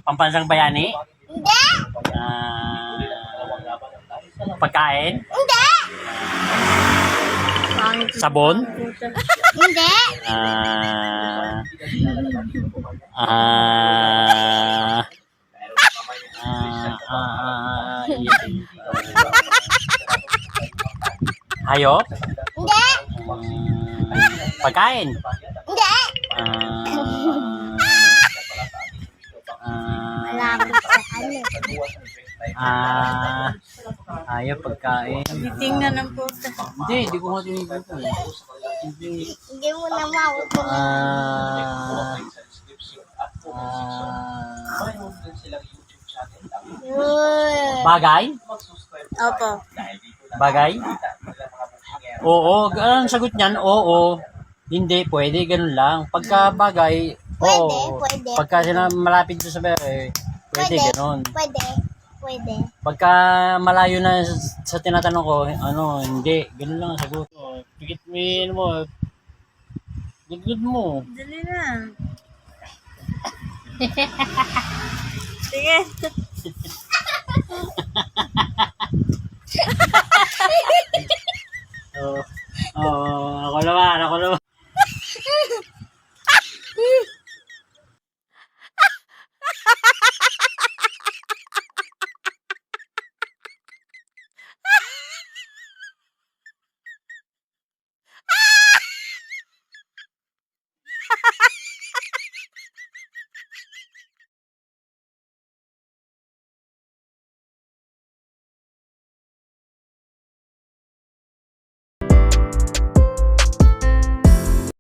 Pambansang bayani? Hindi. Pagkain? Hindi. Sabon? Hindi. Hayop? Hindi. Pagkain? Hindi. Malapit sa ano. Hayop, pagkain. Tingnan ng puta. Hindi ko nga tinignan. Hindi. Hindi mo na mauto. Bagay? Opo. Bagay? Oo. Ang sagot niyan, oo. Hindi, pwede, ganun lang. Pagka bagay, oo. Pwede. Pagka malapit doon sa bagay, pwede, ganun. Pwede. Pwede. Pagka malayo na sa tinatanong ko, hindi. Ganun lang ang sagot. Pigit mo, good mo. Dali na. Sige.